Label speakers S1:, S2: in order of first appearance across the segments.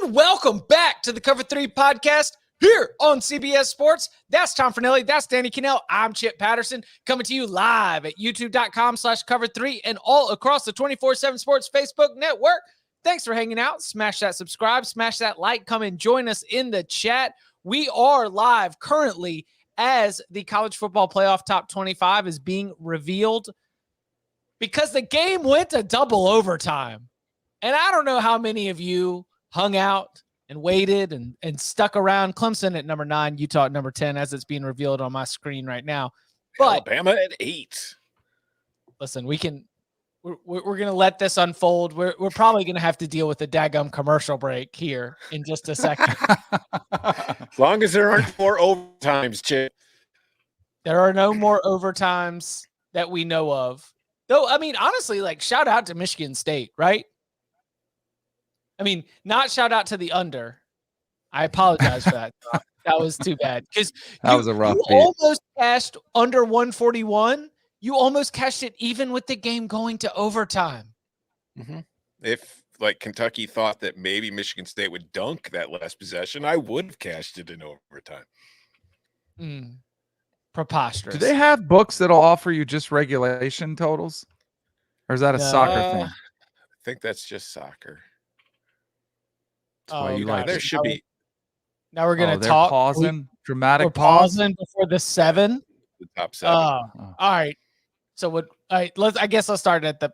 S1: And welcome back to the Cover 3 podcast here on CBS Sports. That's Tom Fornelli. That's Danny Cannell. I'm Chip Patterson coming to you live at youtube.com/cover3 and all across the 24/7 Sports Facebook network. Thanks for hanging out. Smash that subscribe, smash that like, come and join us in the chat. We are live currently as the college football playoff top 25 is being revealed because the game went to double overtime. And I don't know how many of you hung out and waited and stuck around. Clemson at number 9, Utah at number 10, as it's being revealed on my screen right now. But
S2: Alabama at 8.
S1: Listen, we're going to let this unfold. We're probably going to have to deal with a daggum commercial break here in just a second.
S2: As long as there aren't more overtimes, Chip.
S1: There are no more overtimes that we know of. Though, I mean, honestly, like, shout out to Michigan State, right? I mean, not shout out to the under. I apologize for that. That was too bad. Because
S3: that was a rough beat.
S1: Almost cashed under 141. You almost cashed it even with the game going to overtime.
S2: Mm-hmm. If, like, Kentucky thought that maybe Michigan State would dunk that last possession, I would have cashed it in overtime.
S1: Preposterous.
S3: Do they have books that'll offer you just regulation totals? Or is that a soccer thing?
S2: I think that's just soccer.
S1: Oh,
S2: there should be.
S1: Now we're going to talk.
S3: Pausing. Dramatic
S1: we're pausing before the 7.
S2: The top 7.
S1: All right. So what? All right. I guess let's start at the.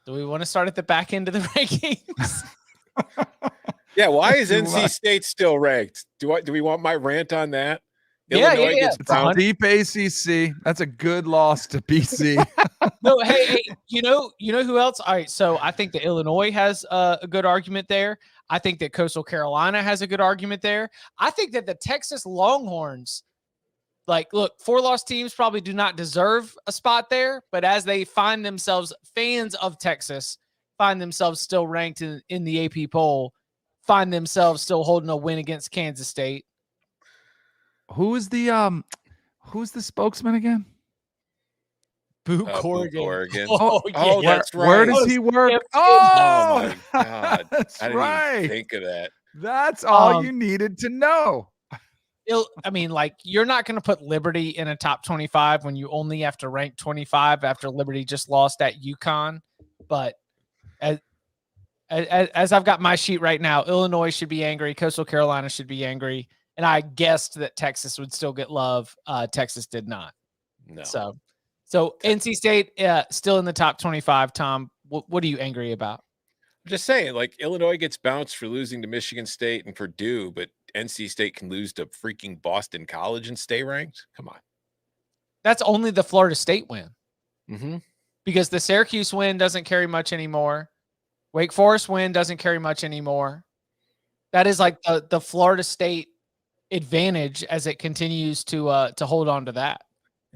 S1: Do we want to start at the back end of the rankings?
S2: Yeah. Why is NC State still ranked? Do we want my rant on that?
S1: Illinois
S3: gets bounced. Deep ACC. That's a good loss to BC.
S1: No, hey, you know who else? All right, so I think that Illinois has a good argument there. I think that Coastal Carolina has a good argument there. I think that the Texas Longhorns, like, look, 4-loss teams probably do not deserve a spot there, but as they find themselves, fans of Texas find themselves still ranked in the AP poll, find themselves still holding a win against Kansas State.
S3: Who's the spokesman again?
S1: Boo Corrigan.
S2: Oh, yeah. That's right.
S3: Where does he work?
S2: Oh my God.
S3: That's
S2: I didn't
S3: right.
S2: even think of that.
S3: That's all you needed to know.
S1: I mean, like, you're not going to put Liberty in a top 25 when you only have to rank 25 after Liberty just lost at UConn. But as I've got my sheet right now, Illinois should be angry. Coastal Carolina should be angry. And I guessed that Texas would still get love. Texas did not.
S2: No.
S1: So NC State still in the top 25. Tom, what are you angry about?
S2: I'm just saying, like, Illinois gets bounced for losing to Michigan State and Purdue, but NC State can lose to freaking Boston College and stay ranked? Come on.
S1: That's only the Florida State win.
S2: Mm-hmm.
S1: Because the Syracuse win doesn't carry much anymore. Wake Forest win doesn't carry much anymore. That is like the Florida State advantage as it continues to hold on to that.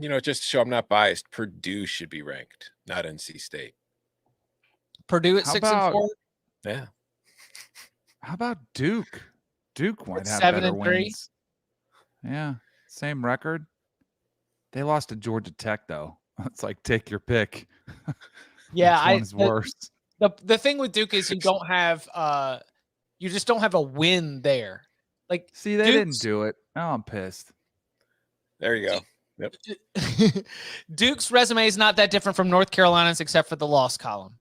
S2: You know, just to show I'm not biased, Purdue should be ranked, not NC State.
S1: Purdue at 6-4.
S2: Yeah.
S3: How about Duke? Duke might have
S1: 7-3.
S3: wins. Yeah, same record. They lost to Georgia Tech though. It's like, take your pick.
S1: Yeah,
S3: Which one's worse?
S1: The thing with Duke is you just don't have a win there. Like,
S3: see, they didn't do it. Oh, I'm pissed.
S2: There you go. Yep.
S1: Duke's resume is not that different from North Carolina's except for the loss column.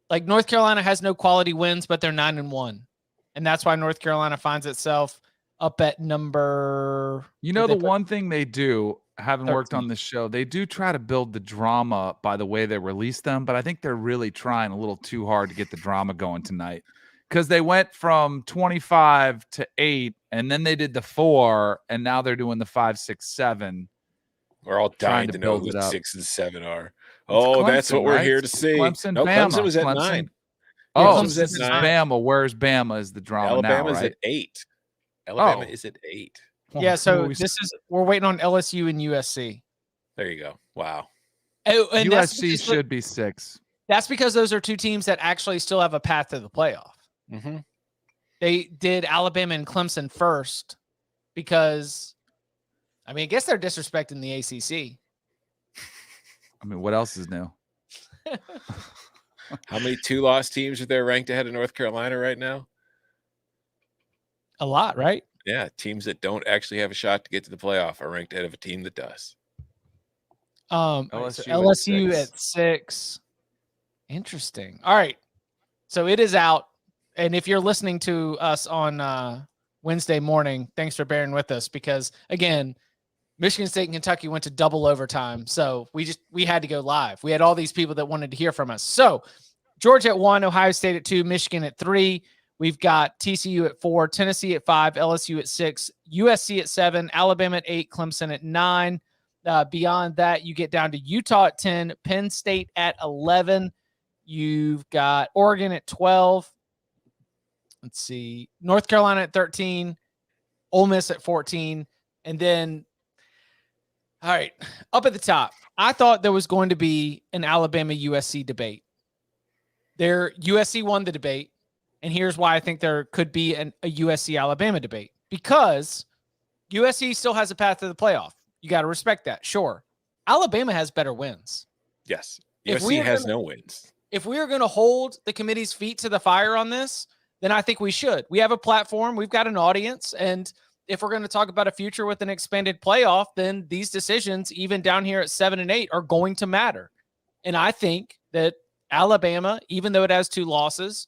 S1: Like, North Carolina has no quality wins, but they're 9-1. And that's why North Carolina finds itself up at number.
S3: You know, the one thing they do, having
S1: 13.
S3: worked on this show, they do try to build the drama by the way they release them, but I think they're really trying a little too hard to get the drama going tonight. Because they went from 25 to 8, and then they did the 4, and now they're doing the 5, 6, 7.
S2: We're all dying to know who 6 and 7 are. Oh,
S3: Clemson,
S2: that's what we're
S3: right?
S2: here to see.
S3: Clemson,
S2: no,
S3: Bama.
S2: Clemson was at 9.
S3: Oh,
S2: Clemson
S3: this is Bama. Where's Bama is the drama
S2: Alabama's
S3: now, right?
S2: at 8. Alabama is at 8.
S1: Yeah, so we're waiting on LSU and USC.
S2: There you go. Wow.
S1: And
S3: USC should be 6.
S1: That's because those are two teams that actually still have a path to the playoff.
S2: Mm-hmm.
S1: They did Alabama and Clemson first because, I mean, I guess they're disrespecting the ACC.
S3: I mean, what else is new?
S2: How many 2-loss teams are there ranked ahead of North Carolina right now?
S1: A lot, right?
S2: Yeah, teams that don't actually have a shot to get to the playoff are ranked ahead of a team that does.
S1: So
S3: LSU
S1: LSU
S3: at 6.
S1: at 6. Interesting. All right. So it is out. And if you're listening to us on Wednesday morning, thanks for bearing with us because, again, Michigan State and Kentucky went to double overtime. So we had to go live. We had all these people that wanted to hear from us. So Georgia at 1, Ohio State at 2, Michigan at 3. We've got TCU at 4, Tennessee at 5, LSU at 6, USC at 7, Alabama at 8, Clemson at 9. Beyond that, you get down to Utah at 10, Penn State at 11. You've got Oregon at 12. Let's see. North Carolina at 13, Ole Miss at 14. And then, all right, up at the top, I thought there was going to be an Alabama USC debate. USC won the debate. And here's why I think there could be a USC Alabama debate, because USC still has a path to the playoff. You got to respect that. Sure. Alabama has better wins.
S2: Yes.
S1: If
S2: USC has no wins.
S1: If we are going to hold the committee's feet to the fire on this, then I think we should. We have a platform. We've got an audience. And if we're going to talk about a future with an expanded playoff, then these decisions, even down here at 7 and 8, are going to matter. And I think that Alabama, even though it has 2 losses,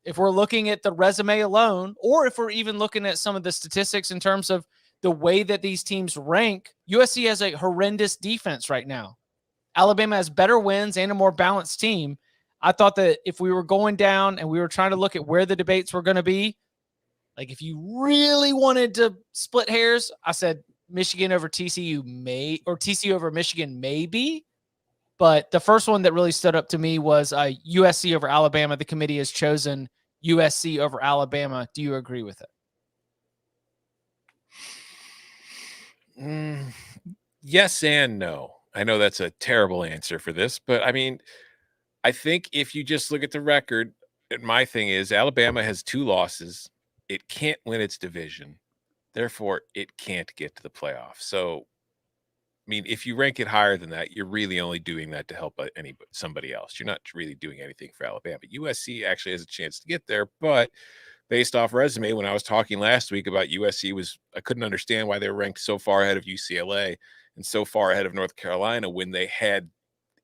S1: if we're looking at the resume alone, or if we're even looking at some of the statistics in terms of the way that these teams rank, USC has a horrendous defense right now. Alabama has better wins and a more balanced team. I thought that if we were going down and we were trying to look at where the debates were going to be, like if you really wanted to split hairs, I said Michigan over TCU or TCU over Michigan maybe. But the first one that really stood up to me was USC over Alabama. The committee has chosen USC over Alabama. Do you agree with it?
S2: Yes and no. I know that's a terrible answer for this, but I mean, I think if you just look at the record, my thing is Alabama has 2 losses. It can't win its division. Therefore, it can't get to the playoffs. So, I mean, if you rank it higher than that, you're really only doing that to help somebody else. You're not really doing anything for Alabama. USC actually has a chance to get there, but based off resume, when I was talking last week about USC, I couldn't understand why they were ranked so far ahead of UCLA and so far ahead of North Carolina when they had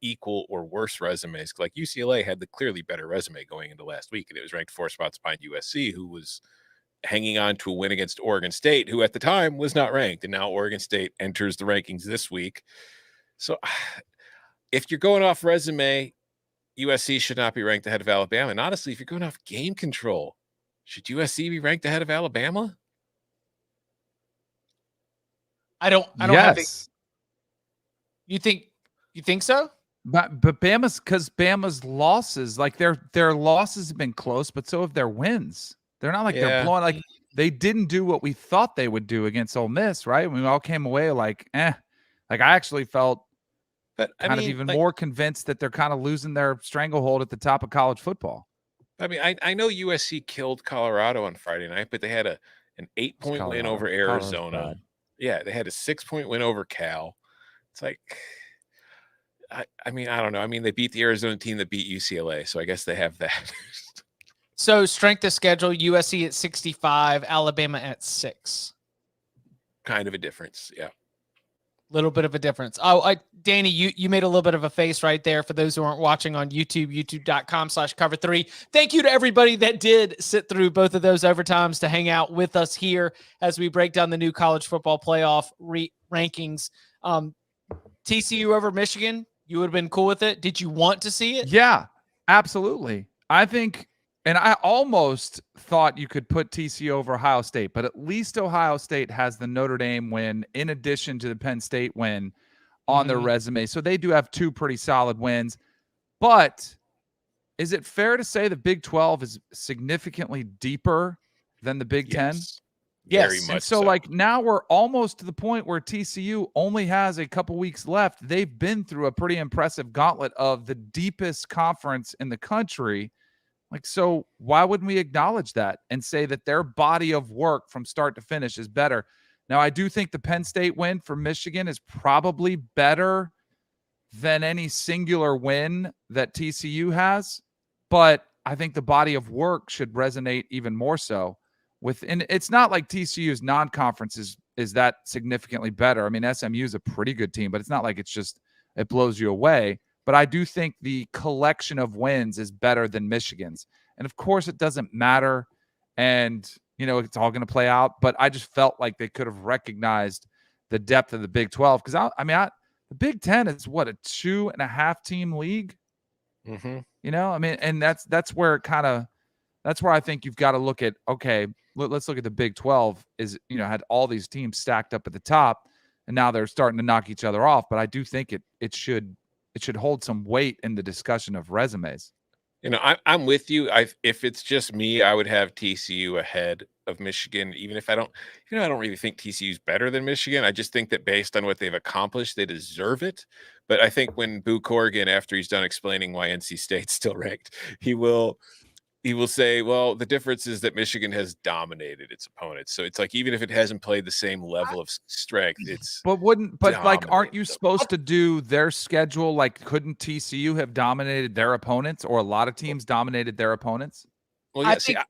S2: equal or worse resumes. Like UCLA had the clearly better resume going into last week, and it was ranked 4 spots behind USC, who was hanging on to a win against Oregon State, who at the time was not ranked. And now Oregon State enters the rankings this week. So if you're going off resume, USC should not be ranked ahead of Alabama. And honestly, if you're going off game control, should USC be ranked ahead of Alabama?
S1: I don't have it. You think so?
S3: But Bama's losses, like their losses have been close, but so have their wins. They're not like they're blowing, like they didn't do what we thought they would do against Ole Miss, right? We all came away like, Like I actually felt even more convinced that they're kind of losing their stranglehold at the top of college football.
S2: I mean, I know USC killed Colorado on Friday night, but they had an 8-point win over Arizona. Yeah, they had a 6-point win over Cal. It's like, I mean, I don't know. I mean, they beat the Arizona team that beat UCLA, so I guess they have that.
S1: So strength of schedule, USC at 65, Alabama at 6.
S2: Kind of a difference, yeah.
S1: Little bit of a difference. Oh, Danny, you made a little bit of a face right there for those who aren't watching on YouTube, youtube.com/cover3. Thank you to everybody that did sit through both of those overtimes to hang out with us here as we break down the new college football playoff rankings. TCU over Michigan, you would have been cool with it. Did you want to see it?
S3: Yeah, absolutely. I think, and I almost thought you could put TCU over Ohio State, but at least Ohio State has the Notre Dame win in addition to the Penn State win on their resume. So they do have 2 pretty solid wins. But is it fair to say the Big 12 is significantly deeper than the Big 10?
S1: Yes.
S2: Very much
S3: and so, like, now we're almost to the point where TCU only has a couple weeks left. They've been through a pretty impressive gauntlet of the deepest conference in the country. Like, so why wouldn't we acknowledge that and say that their body of work from start to finish is better? Now, I do think the Penn State win for Michigan is probably better than any singular win that TCU has, but I think the body of work should resonate even more so and it's not like TCU's non-conference is that significantly better. I mean, SMU is a pretty good team, but it's not like it blows you away. But I do think the collection of wins is better than Michigan's. And of course, it doesn't matter. And, it's all going to play out. But I just felt like they could have recognized the depth of the Big 12. Because, the Big 10 is what, a 2.5 team league?
S2: Mm-hmm.
S3: And that's where that's where I think you've got to look at, okay, let's look at the Big 12 had all these teams stacked up at the top, and now they're starting to knock each other off. But I do think it should hold some weight in the discussion of resumes.
S2: I'm with you. If it's just me, I would have TCU ahead of Michigan, even if I don't really think TCU is better than Michigan. I just think that based on what they've accomplished, they deserve it. But I think when Boo Corrigan, after he's done explaining why NC State's still ranked, he will say, well, the difference is that Michigan has dominated its opponents. So it's like, even if it hasn't played the same level of strength, it's
S3: aren't you supposed to do their schedule? Like, couldn't TCU have dominated their opponents, or a lot of teams dominated their opponents?
S2: Well, yeah,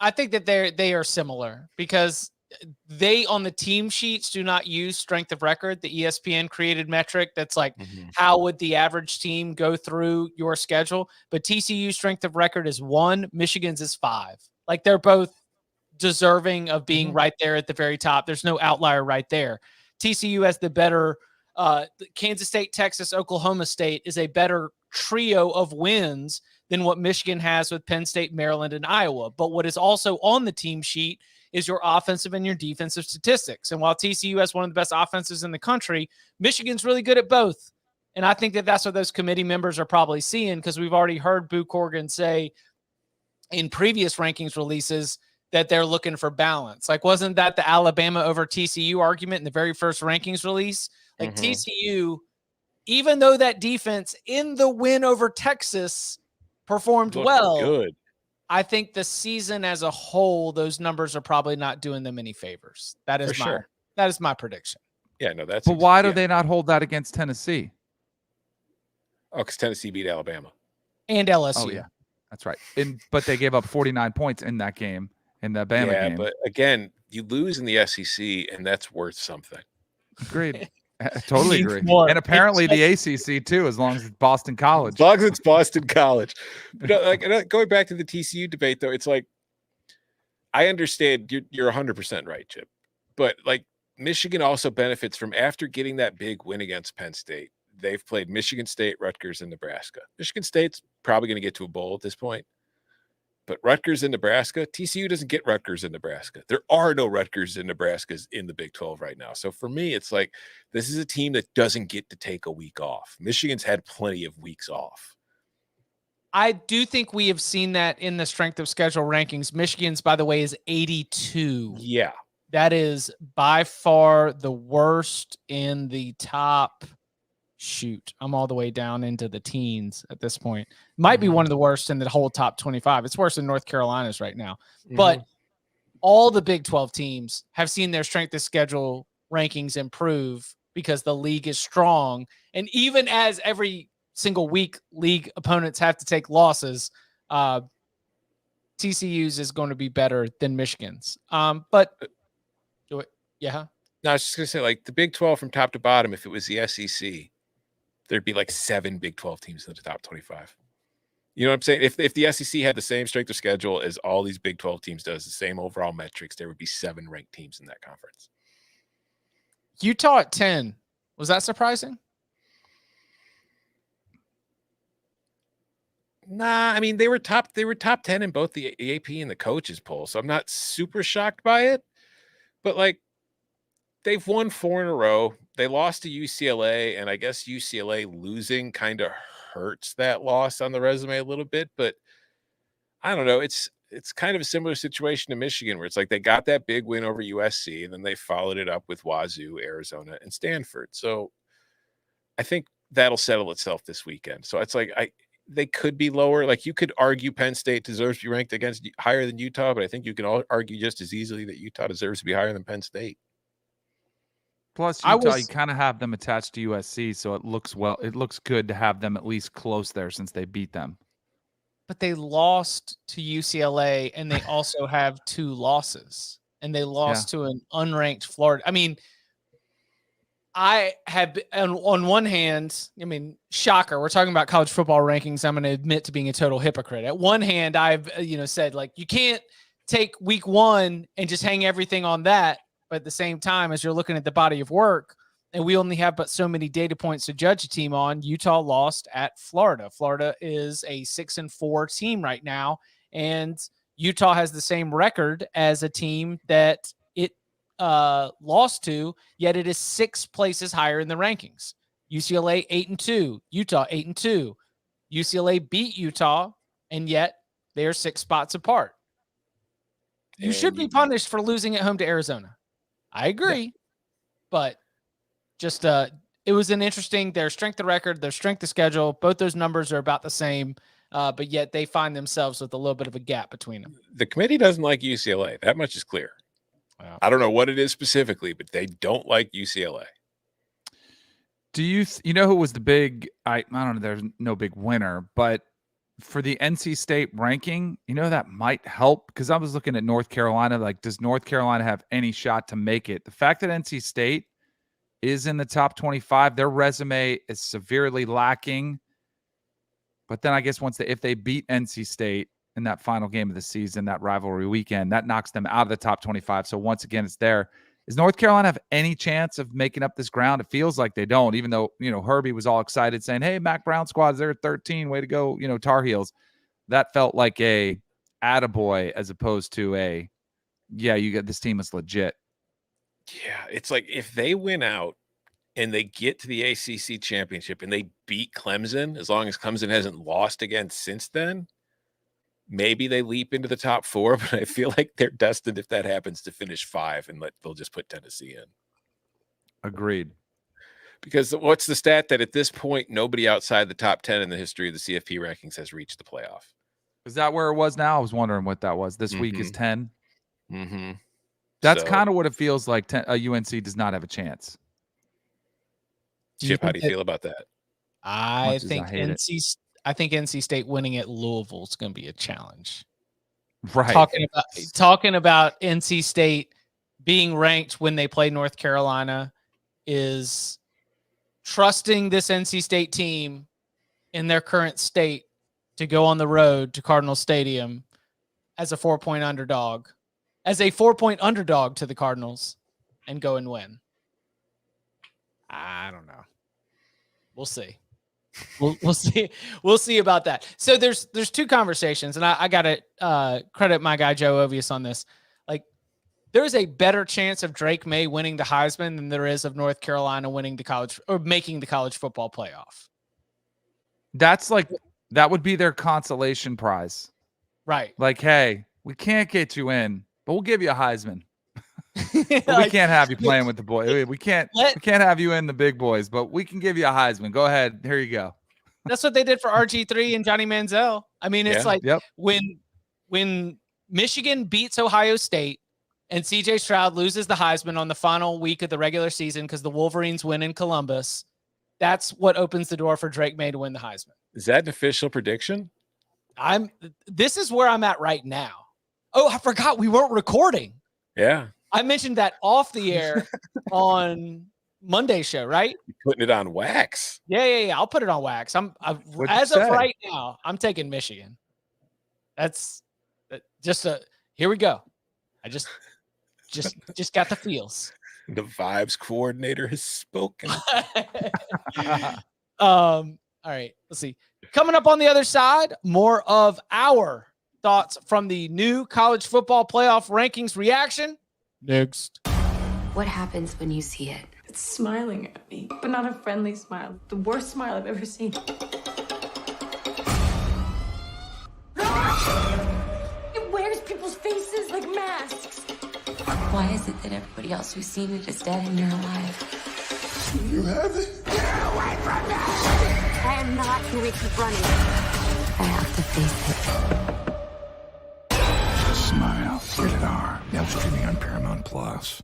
S1: I think that they are similar because they, on the team sheets, do not use strength of record, the ESPN created metric. That's like, how would the average team go through your schedule? But TCU strength of record is 1, Michigan's is 5. Like, they're both deserving of being right there at the very top. There's no outlier right there. TCU has the better Kansas State, Texas, Oklahoma State is a better trio of wins than what Michigan has with Penn State, Maryland, and Iowa. But what is also on the team sheet is your offensive and your defensive statistics. And while TCU has one of the best offenses in the country, Michigan's really good at both. And I think that that's what those committee members are probably seeing, because we've already heard Boo Corrigan say in previous rankings releases that they're looking for balance. Like, wasn't that the Alabama over TCU argument in the very first rankings release? Like, TCU, even though that defense in the win over Texas performed well,
S2: good.
S1: I think the season as a whole, those numbers are probably not doing them any favors. That is my prediction.
S2: Yeah, no, that's.
S3: But why do they not hold that against Tennessee?
S2: Oh, because Tennessee beat Alabama
S1: and LSU.
S3: Oh yeah, that's right. But they gave up 49 points in that game, in the Bama game.
S2: Yeah, but again, you lose in the SEC, and that's worth something.
S3: Agreed. I totally agree. And apparently the ACC too, as long as it's Boston College.
S2: As long as it's Boston College. But going back to the TCU debate, though, it's like, I understand you're 100% right, Chip. But like, Michigan also benefits from, after getting that big win against Penn State, they've played Michigan State, Rutgers, and Nebraska. Michigan State's probably going to get to a bowl at this point. But Rutgers and Nebraska, TCU doesn't get Rutgers and Nebraska. There are no Rutgers and Nebraskas in the Big 12 right now. So for me, it's like, this is a team that doesn't get to take a week off. Michigan's had plenty of weeks off.
S1: I do think we have seen that in the strength of schedule rankings. Michigan's, by the way, is 82.
S2: Yeah.
S1: That is by far the worst in the top. Shoot, I'm all the way down into the teens at this point. Might be one of the worst in the whole top 25. It's worse than North Carolina's right now. But all the Big 12 teams have seen their strength of schedule rankings improve because the league is strong. And even as every single week league opponents have to take losses, TCU's is going to be better than Michigan's. But do it. Yeah.
S2: No, I was just going to say, like, the Big 12 from top to bottom, if it was the SEC, there'd be like 7 Big 12 teams in the top 25. You know what I'm saying? If the SEC had the same strength of schedule as all these Big 12 teams does, the same overall metrics, there would be 7 ranked teams in that conference.
S1: Utah at 10. Was that surprising?
S2: Nah, I mean, they were top 10 in both the AP and the coaches poll, so I'm not super shocked by it. But like, they've won 4 in a row. They lost to UCLA, and I guess UCLA losing kind of hurts that loss on the resume a little bit. But I don't know. It's kind of a similar situation to Michigan, where it's like they got that big win over USC, and then they followed it up with Wazoo, Arizona, and Stanford. So I think that'll settle itself this weekend. So it's like they could be lower. Like, you could argue Penn State deserves to be ranked against higher than Utah, but I think you can all argue just as easily that Utah deserves to be higher than Penn State.
S3: Plus, Utah, you kind of have them attached to USC, so it looks good to have them at least close there since they beat them.
S1: but they lost to UCLA, and they also have 2 losses, and they lost to an unranked Florida. I mean, I have on one hand, I mean, shocker. We're talking about college football rankings. I'm going to admit to being a total hypocrite. At one hand, I've said like you can't take week 1 and just hang everything on that. But at the same time, as you're looking at the body of work, and we only have but so many data points to judge a team on, Utah lost at Florida. Florida is a 6-4 team right now, and Utah has the same record as a team that it lost to, yet it is 6 places higher in the rankings. UCLA 8-2, Utah 8-2. UCLA beat Utah, and yet they're 6 spots apart. You should be punished for losing at home to Arizona. I agree, but just it was an interesting, their strength of record, their strength of schedule, both those numbers are about the same, but yet they find themselves with a little bit of a gap between them.
S2: The committee doesn't like UCLA. That much is clear. Wow. I don't know what it is specifically, but they don't like UCLA.
S3: Do you know who was the big, I don't know, there's no big winner, but for the NC State ranking, that might help, because I was looking at North Carolina, like, does North Carolina have any shot to make it? The fact that NC State is in the top 25, their resume is severely lacking. But then I guess if they beat NC State in that final game of the season, that rivalry weekend, that knocks them out of the top 25. So once again, it's there. Does North Carolina have any chance of making up this ground? It feels like they don't, even though, Herbie was all excited saying, hey, Mac Brown squad, they're at 13, way to go, Tar Heels. That felt like a attaboy as opposed to you got this team is legit.
S2: Yeah, it's like if they win out and they get to the ACC championship and they beat Clemson, as long as Clemson hasn't lost again since then, maybe they leap into the top 4, but I feel like they're destined, if that happens, to finish 5, and they'll just put Tennessee in.
S3: Agreed.
S2: Because what's the stat that at this point, nobody outside the top 10 in the history of the CFP rankings has reached the playoff?
S3: Is that where it was now? I was wondering what that was. This week is 10.
S2: Mm-hmm.
S3: That's kind of what it feels like. UNC does not have a chance.
S2: Chip, how do you feel about that?
S1: I think NC State winning at Louisville is going to be a challenge.
S3: Right.
S1: Talking about NC State being ranked when they play North Carolina is trusting this NC State team in their current state to go on the road to Cardinal Stadium as a 4-point underdog, to the Cardinals, and go and win. I don't know. We'll see. We'll see. We'll see about that. So there's 2 conversations, and I gotta credit my guy Joe Ovius on this. Like, there's a better chance of Drake May winning the Heisman than there is of North Carolina winning the college or making the college football playoff.
S3: That would be their consolation prize,
S1: right?
S3: Like, hey, we can't get you in, but we'll give you a Heisman. We can't have you playing with the boys. We can't have you in the big boys, but we can give you a Heisman. Go ahead. Here you go.
S1: That's what they did for RG3 and Johnny Manziel. I mean, it's when Michigan beats Ohio State and CJ Stroud loses the Heisman on the final week of the regular season because the Wolverines win in Columbus, that's what opens the door for Drake May to win the Heisman.
S2: Is that an official prediction?
S1: This is where I'm at right now. Oh, I forgot we weren't recording.
S2: Yeah.
S1: I mentioned that off the air on Monday's show, right?
S2: You're putting it on wax.
S1: Yeah. I'll put it on wax. As of right now, I'm taking Michigan. That's just here we go. I just got the feels.
S2: The vibes coordinator has spoken.
S1: All right, let's see. Coming up on the other side, more of our thoughts from the new college football playoff rankings reaction. Next.
S4: What happens when you see it?
S5: It's smiling at me, but not a friendly smile. The worst smile I've ever seen. It wears people's faces like masks.
S4: Why is it that everybody else who's seen it is dead and you're alive?
S6: You have it.
S4: Get away from me! I am not going to keep running. I have to face it.
S6: Smile. Rated R. Now streaming on Paramount Plus.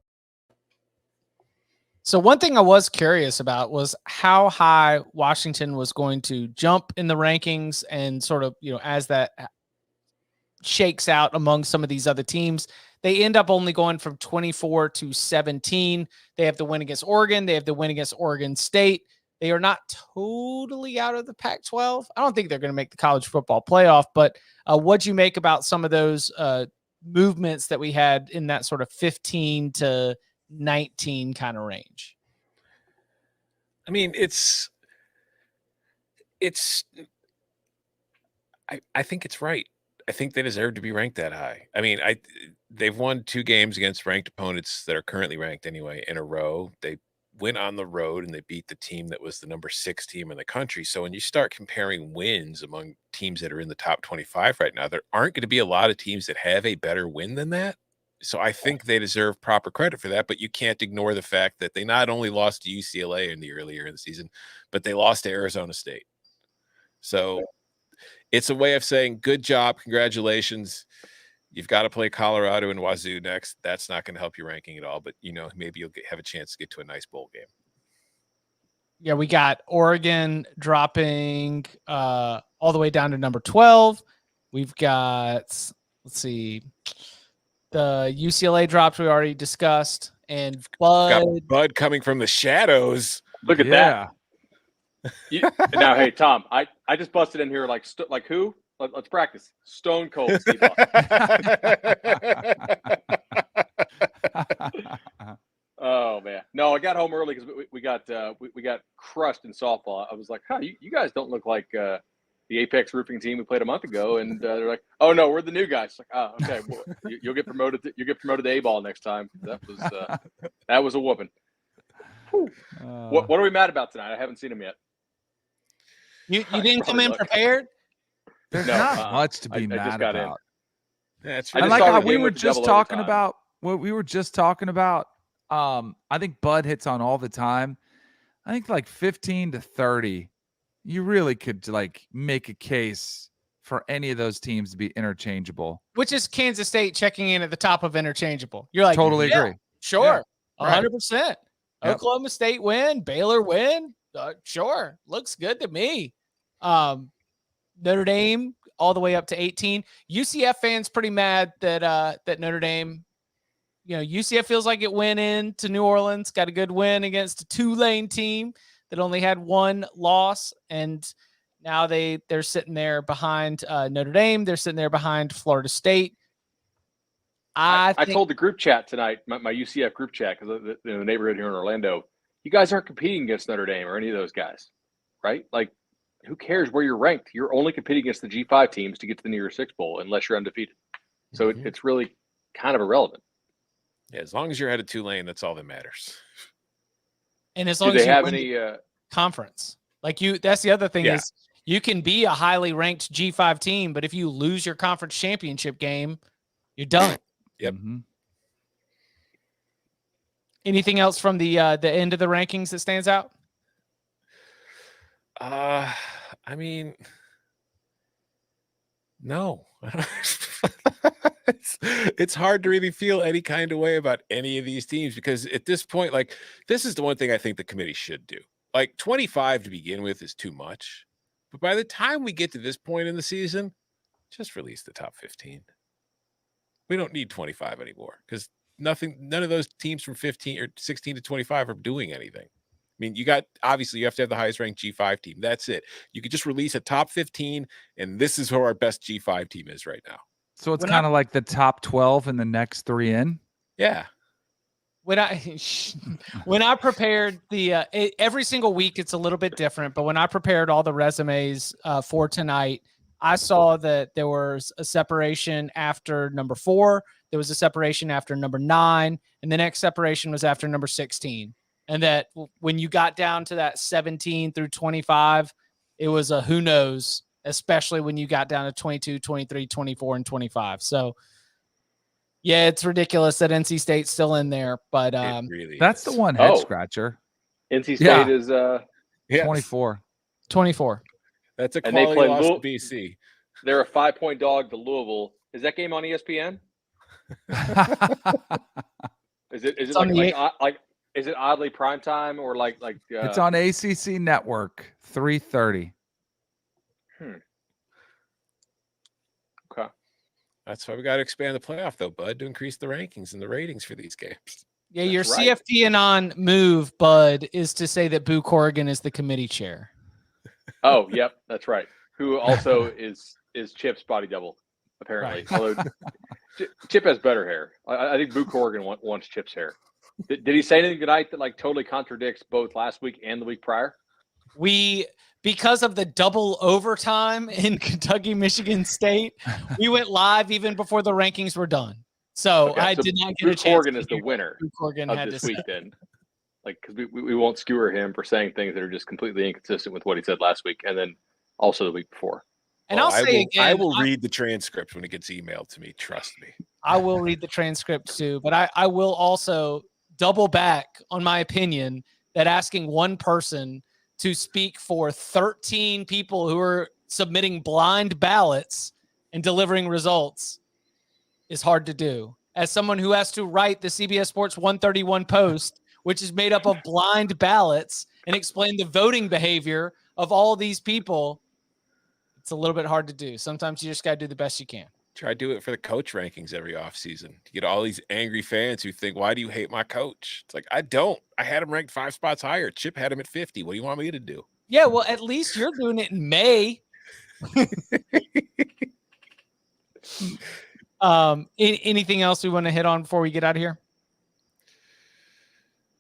S1: So one thing I was curious about was how high Washington was going to jump in the rankings and sort of, as that shakes out among some of these other teams. They end up only going from 24 to 17. They have the win against Oregon. They have the win against Oregon State. They are not totally out of the Pac-12. I don't think they're going to make the college football playoff, but what'd you make about some of those movements that we had in that sort of 15 to 19 kind of range?
S2: I mean, I think it's right. I think they deserve to be ranked that high. I mean, they've won 2 games against ranked opponents that are currently ranked anyway in a row. They went on the road and they beat the team that was the number 6 team in the country. So when you start comparing wins among teams that are in the top 25 right now, there aren't going to be a lot of teams that have a better win than that. So I think they deserve proper credit for that, but you can't ignore the fact that they not only lost to UCLA earlier in the season, but they lost to Arizona State. So it's a way of saying, good job, congratulations. You've got to play Colorado and Wazoo next. That's not going to help your ranking at all, but maybe you'll have a chance to get to a nice bowl game.
S1: Yeah, we got Oregon dropping all the way down to number 12. We've got, let's see, the UCLA drops we already discussed, and
S2: Bud coming from the shadows.
S6: Look at that. Now, hey, Tom, I just busted in here like who? Let's practice. Stone Cold Steve Oh man, no, I got home early because we got crushed in softball. I was like, you guys don't look like the Apex Roofing team we played a month ago, and they're like, oh no, we're the new guys. Like, oh, okay, well, you'll get promoted. You get promoted to A-ball next time. That was a whooping. What are we mad about tonight? I haven't seen them yet.
S1: You didn't come in prepared?
S3: There's not much to be mad about.
S2: That's
S3: I like how we were just talking about what we were just talking about. I think Bud hits on all the time. I think like 15 to 30, you really could like make a case for any of those teams to be interchangeable.
S1: Which is Kansas State checking in at the top of interchangeable. You're like,
S3: totally agree.
S1: Sure.
S3: Yeah,
S1: 100%.
S3: Yep.
S1: Oklahoma State win, Baylor win. Sure. Looks good to me. Notre Dame all the way up to 18. UCF fans pretty mad that Notre Dame, UCF feels like it went into New Orleans, got a good win against a Tulane team that only had 1 loss, and now they're sitting there behind Notre Dame. They're sitting there behind Florida State. I
S6: told the group chat tonight, my UCF group chat, because in the neighborhood here in Orlando, you guys aren't competing against Notre Dame or any of those guys, right? Like, who cares where you're ranked? You're only competing against the G5 teams to get to the New Year's Six Bowl unless you're undefeated. So it's really kind of irrelevant.
S2: Yeah, as long as you're ahead of Tulane, that's all that matters.
S1: And as long as you have any conference, that's the other thing is you can be a highly ranked G5 team, but if you lose your conference championship game, you're done.
S2: Yep.
S3: Mm-hmm.
S1: Anything else from the end of the rankings that stands out?
S2: I mean, no. It's hard to really feel any kind of way about any of these teams because at this point, like, this is the one thing I think the committee should do. Like, 25 to begin with is too much. But by the time we get to this point in the season, just release the top 15. We don't need 25 anymore because none of those teams from 15 or 16 to 25 are doing anything. I mean, you have to have the highest ranked G5 team. That's it. You could just release a top 15, and this is who our best G5 team is right now.
S3: So it's kind of like the top 12 and the next 3 in.
S2: Yeah.
S1: When I prepared every single week, it's a little bit different, but when I prepared all the resumes for tonight, I saw that there was a separation after number 4. There was a separation after number 9, and the next separation was after number 16. And that when you got down to that 17 through 25, it was a who knows, especially when you got down to 22, 23, 24, and 25. So, yeah, it's ridiculous that NC State's still in there, but
S2: really
S3: that's the one head scratcher.
S6: NC State is
S3: 24.
S1: 24.
S2: That's a
S6: and they
S2: quality
S6: play
S2: loss to BC.
S6: They're a 5-point dog to Louisville. Is that game on ESPN? Is it
S1: on
S6: like Is it oddly prime time or like
S3: It's on ACC Network, 3:30.
S6: Okay.
S2: That's why we got to expand the playoff, though, Bud, to increase the rankings and the ratings for these games.
S1: Yeah, your
S6: That's right.
S1: CFP and on move, Bud, is to say that Boo Corrigan is the committee chair.
S6: Oh, yep, that's right. Who also is Chip's body double, apparently.
S1: Right.
S6: Although Chip has better hair. I think Boo Corrigan wants Chip's hair. Did he say anything tonight that like totally contradicts both last week and the week prior?
S1: Because of the double overtime in Kentucky, Michigan State, we went live even before the rankings were done. So
S6: Okay,
S1: I
S6: so
S1: did not get
S6: Boo
S1: a chance.
S6: Corrigan is the winner
S1: Boo Corrigan
S6: of
S1: had
S6: this
S1: to
S6: week
S1: say.
S6: then. Like, because we won't skewer him for saying things that are just completely inconsistent with what he said last week and then also the week before.
S1: And I'll say again,
S2: I will read the transcript when it gets emailed to me. Trust me.
S1: I will read the transcript too, but I will also double back on my opinion that asking one person to speak for 13 people who are submitting blind ballots and delivering results is hard to do. As someone who has to write the CBS Sports 131 post, which is made up of blind ballots, and explain the voting behavior of all these people, it's a little bit hard to do. Sometimes you just got to do the best you can.
S2: Try to do it for the coach rankings every offseason. You get all these angry fans who think, why do you hate my coach? It's like, I don't. I had him ranked 5 spots higher. Chip had him at 50. What do you want me to do?
S1: Yeah, well, at least you're doing it in May. Anything else we want to hit on before we get out of here?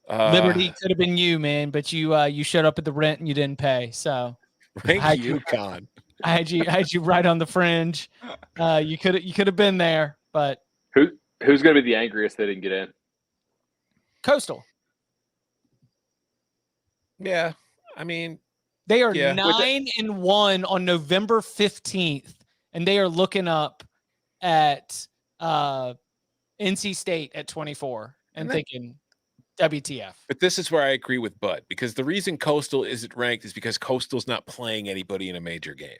S1: Liberty could have been you, man, but you showed up at the rent and you didn't pay. So
S2: rank UConn.
S1: I had you right on the fringe. You could have been there, but
S6: who's going to be the angriest that didn't get in?
S1: Coastal.
S2: Yeah, I mean,
S1: they are 9-1 on November 15th, and they are looking up at NC State at 24 and thinking WTF.
S2: But this is where I agree with Bud, because the reason Coastal isn't ranked is because Coastal's not playing anybody in a major game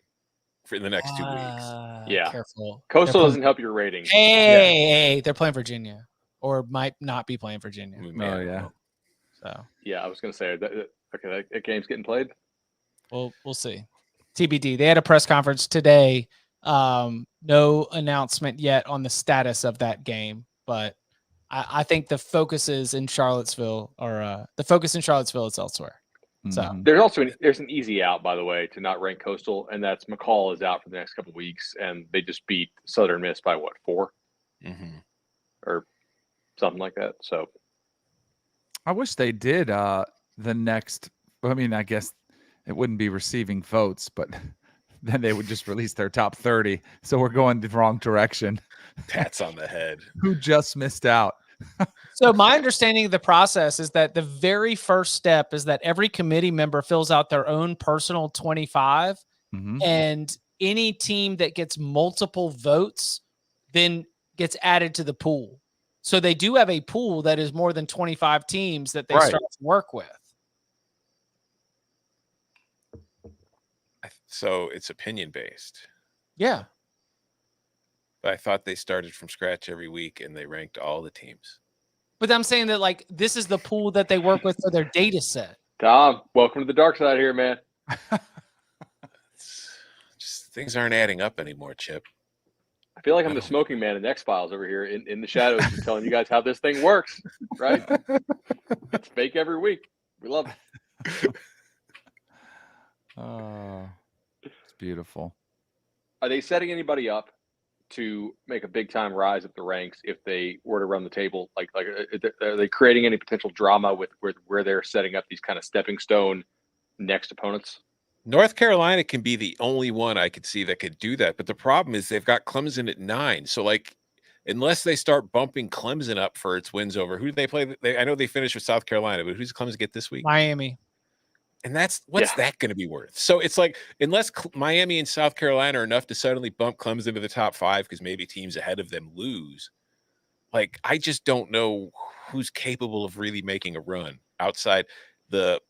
S2: for the next 2 weeks.
S6: Yeah.
S1: Careful.
S6: Coastal doesn't help your rating.
S1: Hey, they're playing Virginia or might not be playing Virginia.
S3: Oh, yeah.
S1: So,
S6: yeah, I was going to say that game's getting played.
S1: We'll see. TBD. They had a press conference today. No announcement yet on the status of that game, but I think the focus is in Charlottesville, or the focus in Charlottesville is elsewhere. So
S6: there's also there's an easy out, by the way, to not rank Coastal, and that's McCall is out for the next couple of weeks, and they just beat Southern Miss by what, 4 or something like that. So
S3: I wish they did the next. I mean, I guess it wouldn't be receiving votes, but then they would just release their top 30. So we're going the wrong direction.
S2: Pats on the head.
S3: Who just missed out?
S1: So my understanding of the process is that the very first step is that every committee member fills out their own personal 25, and any team that gets multiple votes then gets added to the pool. So they do have a pool that is more than 25 teams that they start to work with.
S2: So it's opinion based.
S1: Yeah.
S2: But I thought they started from scratch every week and they ranked all the teams.
S1: But I'm saying that, like, this is the pool that they work with for their data set.
S6: Tom, welcome to the dark side here, man.
S2: Just things aren't adding up anymore, Chip.
S6: I feel like I'm the smoking man in X-Files over here in the shadows, just telling you guys how this thing works, right? It's fake every week. We love it.
S3: Oh, it's beautiful.
S6: Are they setting anybody up to make a big time rise up the ranks if they were to run the table? Like are they creating any potential drama with where they're setting up these kind of stepping stone next opponents?
S2: North Carolina can be the only one I could see that could do that. But the problem is they've got Clemson at 9. So, like, unless they start bumping Clemson up for its wins over, who do they play? I know they finished with South Carolina, but who does Clemson get this week?
S1: Miami.
S2: And what's that going to be worth? So it's like, unless Miami and South Carolina are enough to suddenly bump Clemson into the top 5 because maybe teams ahead of them lose, like, I just don't know who's capable of really making a run outside the,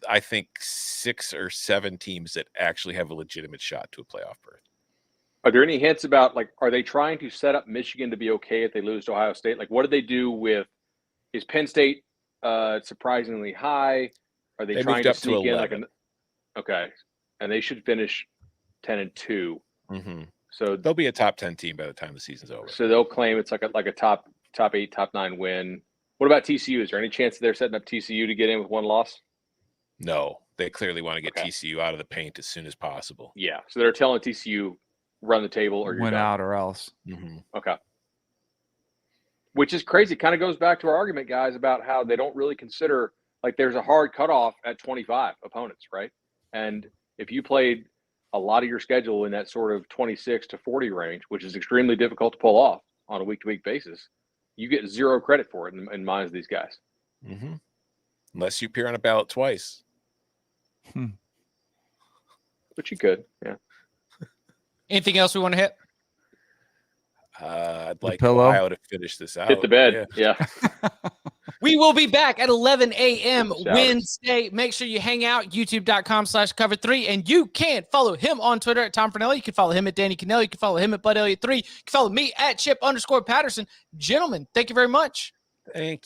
S2: I think, 6 or 7 teams that actually have a legitimate shot to a playoff berth.
S6: Are there any hints about, like, are they trying to set up Michigan to be okay if they lose to Ohio State? Like, what did they do with – is Penn State surprisingly high? Are they
S2: They
S6: trying
S2: moved
S6: to
S2: up to
S6: sneak in
S2: 11.
S6: Okay, and they should finish 10-2.
S2: Mm-hmm.
S6: So
S2: They'll be a top 10 team by the time the season's over.
S6: So they'll claim it's like a top 8, top 9 win. What about TCU? Is there any chance that they're setting up TCU to get in with one loss?
S2: No, they clearly want to get
S6: Okay.
S2: TCU out of the paint as soon as possible.
S6: Yeah. So they're telling TCU run the table or you're
S3: Win
S6: done.
S3: out or else.
S2: Mm-hmm.
S6: Okay. Which is crazy. Kind of goes back to our argument, guys, about how they don't really consider like there's a hard cutoff at 25 opponents, right? And if you played a lot of your schedule in that sort of 26 to 40 range, which is extremely difficult to pull off on a week-to-week basis, you get zero credit for it in minds of these guys.
S2: Mm-hmm. Unless you appear on a ballot twice.
S6: But you could, yeah.
S1: Anything else we want to hit?
S2: I'd like
S3: pillow?
S2: Ohio to finish this out.
S6: Hit the bed. Yeah.
S1: We will be back at 11 a.m.
S6: Showers.
S1: Wednesday. Make sure you hang out, youtube.com/cover3. And you can follow him on Twitter at Tom Fernelli. You can follow him at Danny Cannell. You can follow him at Bud Elliott 3. You can follow me at Chip_Patterson. Gentlemen, thank you very much.
S2: Thank you.